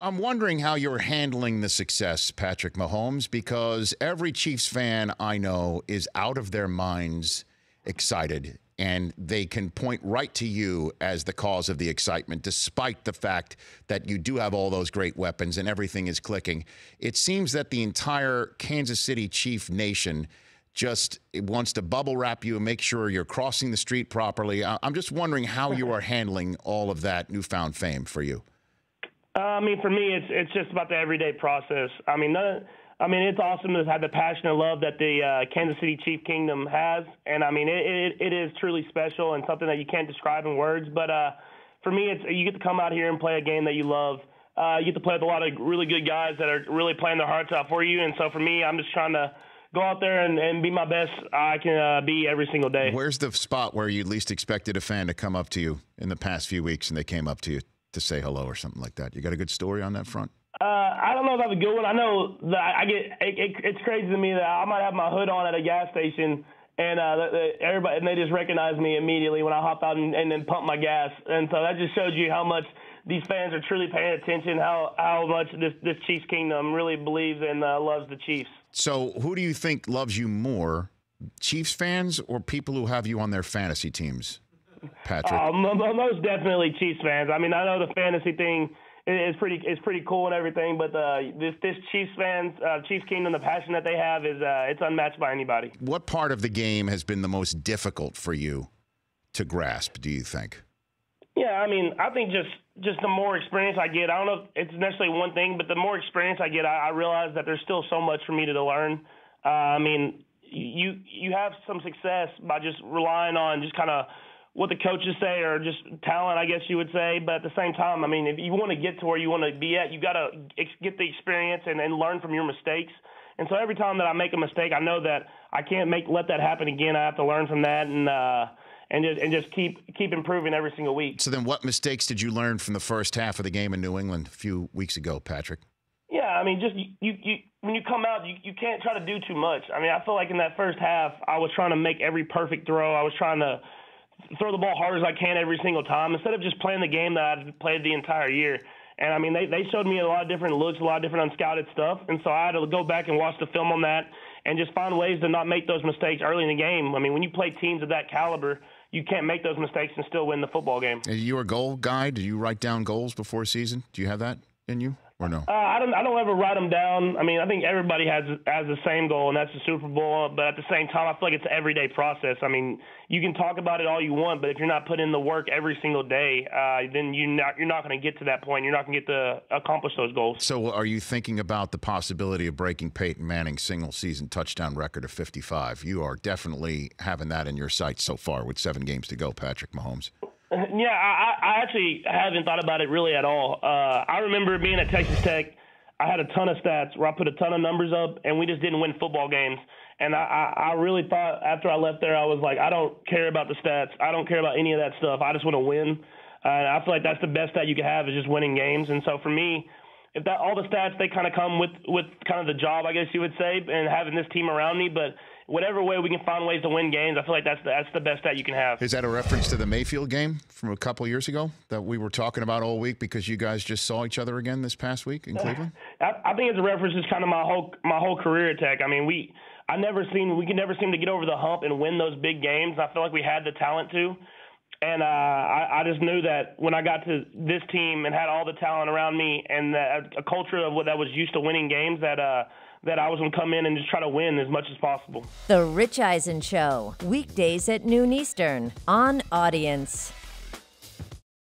I'm wondering how you're handling the success, Patrick Mahomes, because every Chiefs fan I know is out of their minds excited, and they can point right to you as the cause of the excitement, despite the fact that you do have all those great weapons and everything is clicking. It seems that the entire Kansas City Chief Nation just wants to bubble wrap you and make sure you're crossing the street properly. I'm just wondering how you are handling all of that newfound fame for you. For me, it's just about the everyday process. It's awesome to have the passion and love that the Kansas City Chief Kingdom has, and it is truly special and something that you can't describe in words. But for me, it's you get to come out here and play a game that you love. You get to play with a lot of really good guys that are really playing their hearts out for you. And so for me, I'm just trying to go out there and be my best I can be every single day. Where's the spot where you least expected a fan to come up to you in the past few weeks, and they came up to you to say hello or something like that? You got a good story on that front? I don't know if I have a good one. I know that it's crazy to me that I might have my hood on at a gas station and everybody, and they just recognize me immediately when I hop out and then pump my gas. And so that just shows you how much these fans are truly paying attention, how much this Chiefs Kingdom really believes and loves the Chiefs. So who do you think loves you more, Chiefs fans or people who have you on their fantasy teams, Patrick? Most definitely Chiefs fans. I know the fantasy thing is pretty cool and everything, but this Chiefs fans, Chiefs Kingdom, the passion that they have is it's unmatched by anybody. What part of the game has been the most difficult for you to grasp, do you think? Yeah, I think just the more experience I get, I don't know if it's necessarily one thing, but the more experience I get, I realize that there's still so much for me to learn. You have some success by just relying on just kind of what the coaches say or just talent, I guess you would say. But at the same time, if you want to get to where you want to be at, you got to get the experience and learn from your mistakes. And so every time that I make a mistake, I know that I can't let that happen again. I have to learn from that and just keep improving every single week. So then what mistakes did you learn from the first half of the game in New England a few weeks ago, Patrick? Yeah, just when you come out, you can't try to do too much. I feel like in that first half, I was trying to make every perfect throw. I was trying to throw the ball hard as I can every single time instead of just playing the game that I've played the entire year. And, they showed me a lot of different looks, a lot of different unscouted stuff. And so I had to go back and watch the film on that and just find ways to not make those mistakes early in the game. When you play teams of that caliber, you can't make those mistakes and still win the football game. Are you a goal guy? Do you write down goals before season? Do you have that in you or no? I don't ever write them down. I think everybody has the same goal, and that's the Super Bowl. But at the same time, I feel like it's an everyday process. You can talk about it all you want, but if you're not putting in the work every single day, then you're not going to get to that point. You're not going to get to accomplish those goals. So are you thinking about the possibility of breaking Peyton Manning's single-season touchdown record of 55? You are definitely having that in your sights so far with 7 games to go, Patrick Mahomes. Yeah, I actually haven't thought about it really at all. I remember being at Texas Tech. I had a ton of stats where I put a ton of numbers up, and we just didn't win football games. And I really thought after I left there, I was like, I don't care about the stats. I don't care about any of that stuff. I just want to win. And I feel like that's the best stat you can have is just winning games. And so for me, if that all the stats, they kind of come with kind of the job, I guess you would say, and having this team around me. But whatever way we can find ways to win games, I feel like that's the best stat you can have. Is that a reference to the Mayfield game from a couple of years ago that we were talking about all week because you guys just saw each other again this past week in Cleveland? I think it's a reference to kind of my whole career at Tech. We could never seem to get over the hump and win those big games. I feel like we had the talent to. And I just knew that when I got to this team and had all the talent around me and a culture of that was used to winning games, that I was going to come in and just try to win as much as possible. The Rich Eisen Show, weekdays at noon Eastern on Audience.